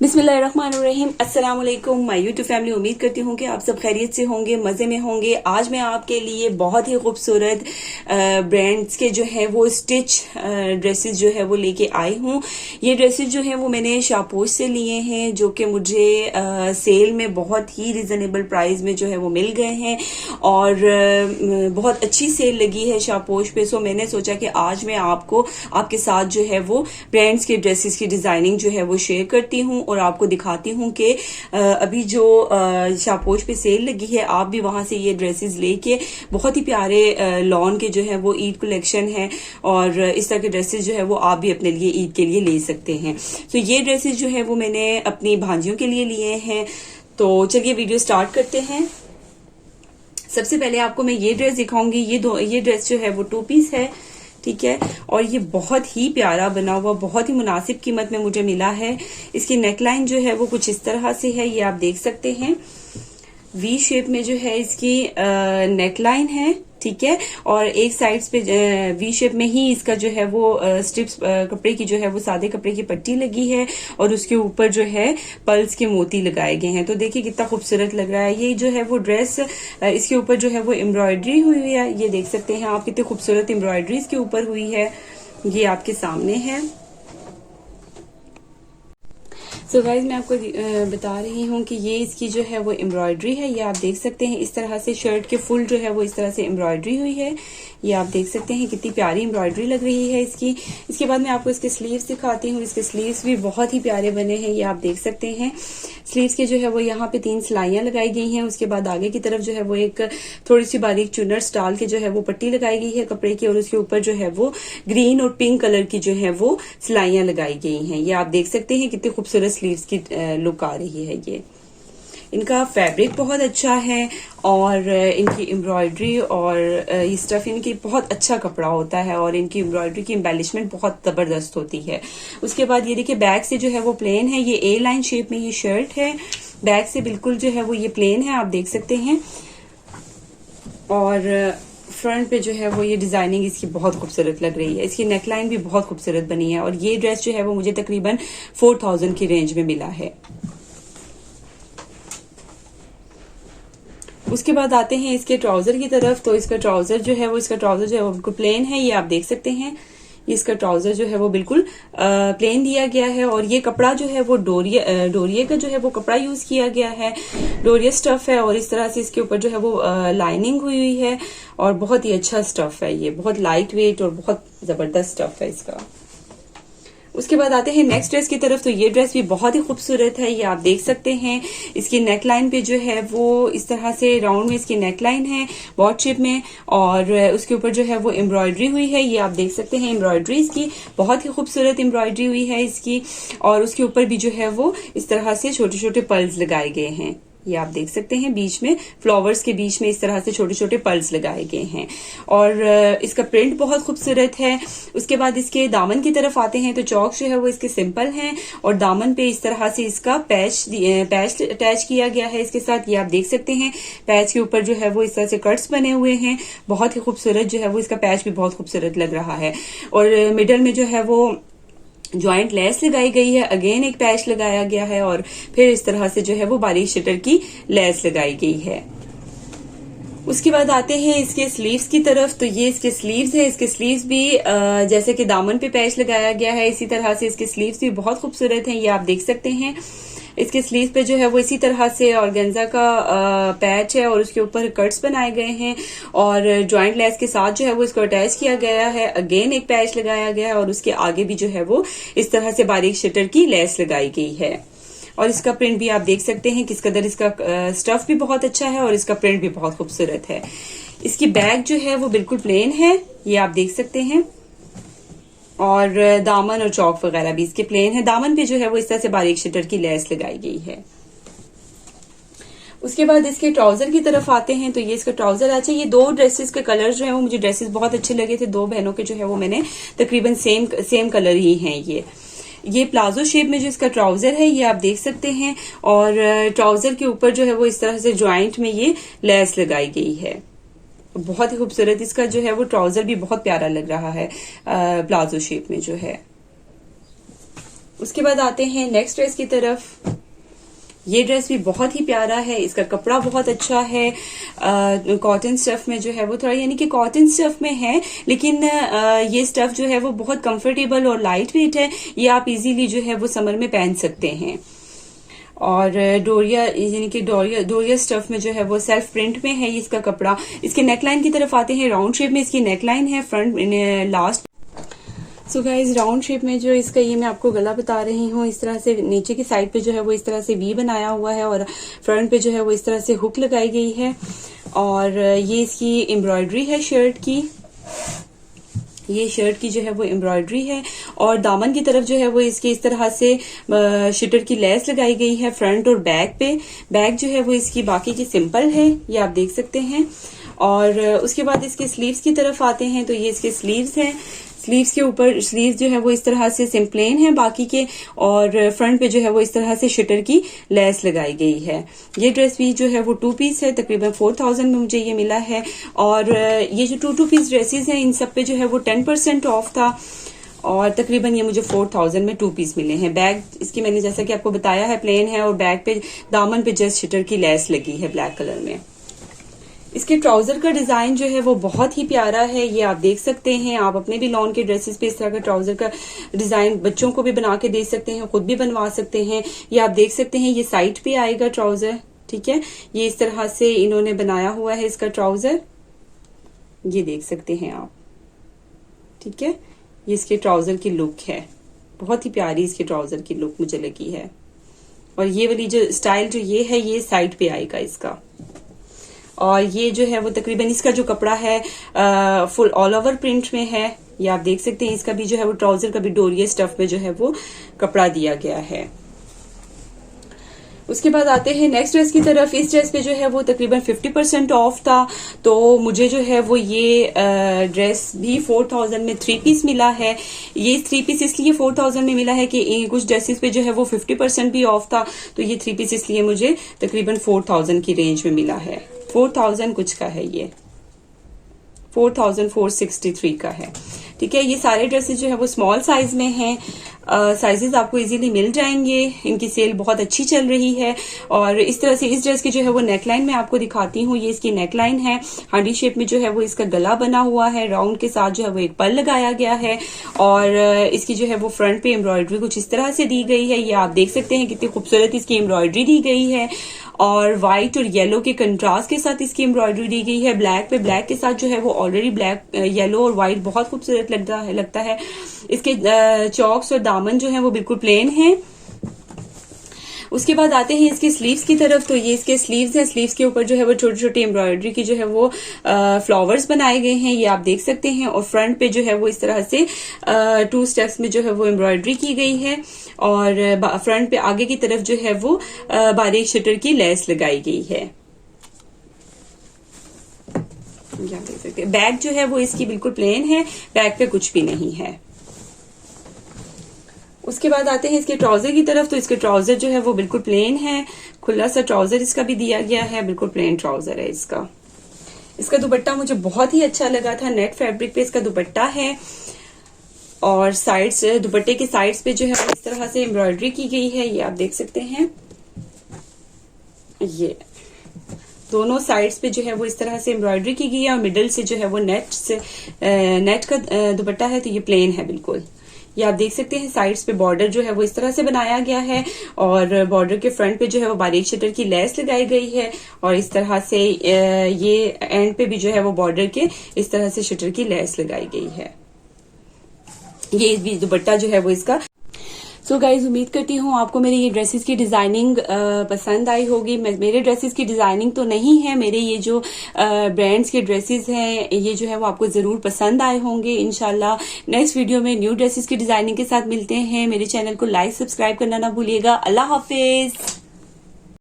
बिस्मिल्लाहिर्रहमानिर्रहीम। अस्सलाम वालेकुम माय यूट्यूब फैमिली। उम्मीद करती हूँ कि आप सब खैरियत से होंगे, मजे में होंगे। आज मैं आपके लिए बहुत ही खूबसूरत ब्रांड्स के जो है वो स्टिच ड्रेसेस जो है वो लेके आई हूँ। ये ड्रेसेस जो है वो मैंने शापोश से लिए हैं, जो कि मुझे सेल में बहुत ही रिजनेबल प्राइस में जो है वो मिल गए हैं और बहुत अच्छी सेल लगी है शापोश पे। सो मैंने सोचा कि आज मैं आपको आपके साथ जो है वो ब्रांड्स के ड्रेसेस की डिजाइनिंग जो है वो शेयर करती हूँ और आपको दिखाती हूँ कि अभी जो शापोश पे सेल लगी है, आप भी वहां से ये ड्रेसेस लेके बहुत ही प्यारे लॉन के जो है वो ईद कलेक्शन है और इस तरह के ड्रेसेस जो है वो आप भी अपने लिए ईद के लिए ले सकते हैं। तो ये ड्रेसेस जो है वो मैंने अपनी भांजियों के लिए लिए हैं। तो चलिए वीडियो स्टार्ट करते हैं। सबसे पहले आपको मैं ये ड्रेस दिखाऊंगी। ये ड्रेस जो है वो 2 पीस है, ठीक है, और ये बहुत ही प्यारा बना हुआ, बहुत ही मुनासिब कीमत में मुझे मिला है। इसकी नेकलाइन जो है वो कुछ इस तरह से है, ये आप देख सकते हैं। वी शेप में जो है इसकी नेकलाइन है, ठीक है, और एक साइड्स पे वी शेप में ही इसका जो है वो स्ट्रिप्स कपड़े की जो है वो सादे कपड़े की पट्टी लगी है और उसके ऊपर जो है पल्स के मोती लगाए गए हैं। तो देखिए कितना खूबसूरत लग रहा है। ये जो है वो ड्रेस इसके ऊपर जो है वो एम्ब्रॉयडरी हुई है, ये देख सकते हैं आप कितनी खूबसूरत एम्ब्रॉयडरी इसके ऊपर हुई है। ये आपके सामने है। सो गाइज मैं आपको बता रही हूँ कि ये इसकी जो है वो एम्ब्रॉयडरी है, ये आप देख सकते हैं। इस तरह से शर्ट के फुल जो है वो इस तरह से एम्ब्रॉयडरी हुई है, ये आप देख सकते हैं कितनी प्यारी एम्ब्रॉयडरी लग रही है इसकी। इसके बाद मैं आपको इसके स्लीव्स दिखाती हूँ। इसके स्लीव्स भी बहुत ही प्यारे बने हैं, ये आप देख सकते हैं। स्लीव्स के जो है वो यहाँ पे 3 सिलाइयां लगाई गई हैं। उसके बाद आगे की तरफ जो है वो एक थोड़ी सी बारीक चुनर्स डाल के जो है वो पट्टी लगाई गई है कपड़े की और उसके ऊपर जो है वो ग्रीन और पिंक कलर की जो है वो सिलाइयां लगाई गई हैं। ये आप देख सकते हैं कितनी खूबसूरत स्लीव्स की लुक आ रही है। ये इनका फैब्रिक बहुत अच्छा है और इनकी एम्ब्रॉयडरी और ये स्टफ इनकी बहुत अच्छा कपड़ा होता है और इनकी एम्ब्रॉयडरी की एम्बेलिशमेंट बहुत जबरदस्त होती है। उसके बाद ये देखिए बैक से जो है वो प्लेन है, ये ए लाइन शेप में ये शर्ट है। बैक से बिल्कुल जो है वो ये प्लेन है, आप देख सकते हैं। और फ्रंट पे जो है वो ये डिजाइनिंग इसकी बहुत खूबसूरत लग रही है। इसकी नेकलाइन भी बहुत खूबसूरत बनी है और ये ड्रेस जो है वो मुझे तकरीबन 4000 की रेंज में मिला है। उसके बाद आते हैं इसके ट्राउजर की तरफ। तो इसका ट्राउजर जो है वो बिल्कुल प्लेन है, ये आप देख सकते हैं। इसका ट्राउजर जो है वो बिल्कुल प्लेन दिया गया है और ये कपड़ा जो है वो डोरिये का जो है वो कपड़ा यूज किया गया है। डोरिया स्टफ है और इस तरह से इसके ऊपर जो है वो लाइनिंग हुई है और बहुत ही अच्छा स्टफ है। ये बहुत लाइट वेट और बहुत जबरदस्त स्टफ है इसका। उसके बाद आते हैं नेक्स्ट ड्रेस की तरफ। तो ये ड्रेस भी बहुत ही खूबसूरत है, ये आप देख सकते हैं। इसकी नेकलाइन पे जो है वो इस तरह से राउंड में इसकी नेकलाइन है बॉट शेप में और उसके ऊपर जो है वो एम्ब्रॉयडरी हुई है, ये आप देख सकते हैं। एम्ब्रॉयडरी इसकी बहुत ही खूबसूरत एम्ब्रॉयडरी हुई है इसकी और उसके ऊपर भी जो है वो इस तरह से छोटे छोटे पर्ल्स लगाए गए हैं, ये आप देख सकते हैं। बीच में फ्लावर्स के बीच में इस तरह से छोटे छोटे पर्ल्स लगाए गए हैं और इसका प्रिंट बहुत खूबसूरत है। उसके बाद इसके दामन की तरफ आते हैं तो चौक जो है वो इसके सिंपल हैं और दामन पे इस तरह से इसका पैच अटैच किया गया है इसके साथ, ये आप देख सकते हैं। पैच के ऊपर जो है वो इस तरह से कट्स बने हुए हैं, बहुत ही खूबसूरत जो है वो इसका पैच भी बहुत खूबसूरत लग रहा है। और मिडल में जो है वो ज्वाइंट लेस लगाई गई है, अगेन एक पैच लगाया गया है और फिर इस तरह से जो है वो बारीक शटर की लेस लगाई गई है। उसके बाद आते हैं इसके स्लीव्स की तरफ। तो ये इसके स्लीव्स है। इसके स्लीव्स भी जैसे कि दामन पे पैच लगाया गया है इसी तरह से इसके स्लीव्स भी बहुत खूबसूरत हैं, ये आप देख सकते हैं। इसके स्लीव पे जो है वो इसी तरह से ऑर्गेन्जा का पैच है और उसके ऊपर कट्स बनाए गए हैं और जॉइंट लेस के साथ जो है वो इसको अटैच किया गया है। अगेन एक पैच लगाया गया है और उसके आगे भी जो है वो इस तरह से बारीक शटर की लेस लगाई गई है और इसका प्रिंट भी आप देख सकते हैं किस कदर इसका स्टफ भी बहुत अच्छा है और इसका प्रिंट भी बहुत खूबसूरत है। इसकी बैक जो है वो बिल्कुल प्लेन है, ये आप देख सकते हैं। और दामन और चौक वगैरह भी इसके प्लेन है। दामन पे जो है वो इस तरह से बारीक शटर की लेस लगाई गई है। उसके बाद इसके ट्राउजर की तरफ आते हैं। तो ये इसका ट्राउजर अच्छा। ये 2 ड्रेसेस के कलर जो है वो मुझे ड्रेसेस बहुत अच्छे लगे थे। 2 बहनों के जो है वो मैंने तकरीबन सेम कलर ही हैं। ये प्लाजो शेप में जो इसका ट्राउजर है ये आप देख सकते हैं और ट्राउजर के ऊपर जो है वो इस तरह से ज्वाइंट में ये लेस लगाई गई है। बहुत ही खूबसूरत इसका जो है वो ट्राउजर भी बहुत प्यारा लग रहा है प्लाजो शेप में जो है। उसके बाद आते हैं नेक्स्ट ड्रेस की तरफ। ये ड्रेस भी बहुत ही प्यारा है, इसका कपड़ा बहुत अच्छा है, कॉटन स्टफ में जो है वो थोड़ा यानी कि कॉटन स्टफ में है, लेकिन ये स्टफ जो है वो बहुत कंफर्टेबल और लाइट वेट है। ये आप इजीली जो है वो समर में पहन सकते हैं। और डोरिया यानी कि डोरिया स्टफ में जो है वो सेल्फ प्रिंट में है ये इसका कपड़ा। इसके नेकलाइन की तरफ आते हैं। राउंड शेप में इसकी नेकलाइन है, front last. So guys round shape में जो इसका ये मैं आपको गला बता रही हूँ, इस तरह से नीचे की साइड पे जो है वो इस तरह से वी बनाया हुआ है और फ्रंट पे जो है वो इस तरह से हुक लगाई गई है। और ये इसकी एम्ब्रॉयडरी है शर्ट की, ये शर्ट की जो है वो एम्ब्रॉयडरी है। और दामन की तरफ जो है वो इसके इस तरह से शटर की लेस लगाई गई है फ्रंट और बैक पे। बैक जो है वो इसकी बाकी की सिंपल है, ये आप देख सकते हैं। और उसके बाद इसके स्लीव्स की तरफ आते हैं, तो ये इसके स्लीव्स हैं। स्लीव्स के ऊपर स्लीव्स जो है वो इस तरह से सिंप्लेन है बाकी के, और फ्रंट पे जो है वो इस तरह से शटर की लेस लगाई गई है। ये ड्रेस भी जो है वो 2 पीस है, तकरीबन 4000 में मुझे ये मिला है। और ये जो 2 पीस ड्रेसेस हैं इन सब पे जो है वो 10% ऑफ था, और तकरीबन ये मुझे 4000 में 2 पीस मिले हैं। बैग इसकी मैंने जैसा कि आपको बताया है प्लेन है, और बैग पे दामन पे जस्ट शटर की लेस लगी है ब्लैक कलर में। इसके ट्राउजर का डिजाइन जो है वो बहुत ही प्यारा है, ये आप देख सकते हैं। आप अपने भी लॉन के ड्रेसेस पे इस तरह का ट्राउजर का डिजाइन बच्चों को भी बना के दे सकते हैं, खुद भी बनवा सकते हैं। ये आप देख सकते हैं, ये साइड पे आएगा ट्राउजर, ठीक है। ये इस तरह से इन्होंने बनाया हुआ है इसका ट्राउजर, ये देख सकते हैं आप, ठीक है। ये इसके ट्राउजर की लुक है, बहुत ही प्यारी इसके ट्राउजर की लुक मुझे लगी है। और ये वाली जो स्टाइल जो ये है, ये साइड पे आएगा इसका। और ये जो है वो तकरीबन इसका जो कपड़ा है फुल ऑल ओवर प्रिंट में है, ये आप देख सकते हैं। इसका भी जो है वो ट्राउजर का भी डोरिया स्टफ में जो है वो कपड़ा दिया गया है। उसके बाद आते हैं नेक्स्ट ड्रेस की तरफ। इस ड्रेस पे जो है वो तकरीबन 50% ऑफ था, तो मुझे जो है वो ये ड्रेस भी 4000 में 3 पीस मिला है। ये 3 पीस इसलिए 4000 में मिला है कि कुछ ड्रेसेस पे जो है वो 50% भी ऑफ था, तो ये 3 पीस इसलिए मुझे तकरीबन 4000 की रेंज में मिला है। 4000 कुछ का है, ये 4463 का है, ठीक है। ये सारे ड्रेसेस जो है वो स्मॉल साइज में हैं। साइजेस आपको इजीली मिल जाएंगे, इनकी सेल बहुत अच्छी चल रही है। और इस तरह से इस ड्रेस की जो है वो नेकलाइन मैं आपको दिखाती हूँ। ये इसकी नेकलाइन है, हांडी शेप में जो है वो इसका गला बना हुआ है, राउंड के साथ जो है वो एक पर्ल लगाया गया है। और इसकी जो है वो फ्रंट पे एम्ब्रॉयडरी कुछ इस तरह से दी गई है, ये आप देख सकते हैं कितनी खूबसूरत इसकी एम्ब्रॉयडरी दी गई है। और व्हाइट और येलो के कंट्रास्ट के साथ इसकी एम्ब्रॉयडरी दी गई है। ब्लैक पे ब्लैक के साथ जो है वो ऑलरेडी ब्लैक येलो और व्हाइट बहुत खूबसूरत लगता है। इसके चॉक्स और दामन जो है वो बिल्कुल प्लेन है। उसके बाद आते हैं इसके स्लीव्स की तरफ, तो ये इसके स्लीव्स हैं। स्लीव्स के ऊपर जो है वो छोटी छोटी एम्ब्रॉयडरी की जो है वो फ्लावर्स बनाए गए हैं, ये आप देख सकते हैं। और फ्रंट पे जो है वो इस तरह से 2 स्टेप्स में जो है वो एम्ब्रॉयडरी की गई है। और फ्रंट पे आगे की तरफ जो है वो बारीक शटर की लेस लगाई गई है, ये आप देख सकते हैं। बैक जो है वो इसकी बिल्कुल प्लेन है, बैक पे कुछ भी नहीं है। उसके बाद आते हैं इसके ट्राउजर की तरफ, तो इसके ट्राउजर जो है वो बिल्कुल प्लेन है, खुला सा ट्राउजर इसका भी दिया गया है, बिल्कुल प्लेन ट्राउजर है इसका। इसका दुपट्टा मुझे बहुत ही अच्छा लगा था, नेट फैब्रिक पे इसका दुपट्टा है। और साइड्स, दुपट्टे के साइड्स पे जो है वो इस तरह से एम्ब्रॉयडरी की गई है, ये आप देख सकते हैं। ये दोनों साइड्स पे जो है वो इस तरह से एम्ब्रॉयडरी की गई है, और मिडल से जो है वो नेट का दुपट्टा है, तो ये प्लेन है बिल्कुल। ये आप देख सकते हैं साइड्स पे बॉर्डर जो है वो इस तरह से बनाया गया है, और बॉर्डर के फ्रंट पे जो है वो बारीक शटर की लेस लगाई गई है। और इस तरह से ये एंड पे भी जो है वो बॉर्डर के इस तरह से शटर की लेस लगाई गई है। ये भी दुपट्टा जो है वो इसका। सो गाइज, उम्मीद करती हूँ आपको मेरी ये ड्रेसेस की डिजाइनिंग पसंद आई होगी। मेरे ड्रेसेस की डिजाइनिंग तो नहीं है, मेरे ये जो ब्रांड्स के ड्रेसेस हैं ये जो है वो आपको जरूर पसंद आए होंगे। इंशाल्लाह नेक्स्ट वीडियो में न्यू ड्रेसेस की डिजाइनिंग के साथ मिलते हैं। मेरे चैनल को लाइक सब्सक्राइब करना ना भूलिएगा। अल्लाह हाफिज।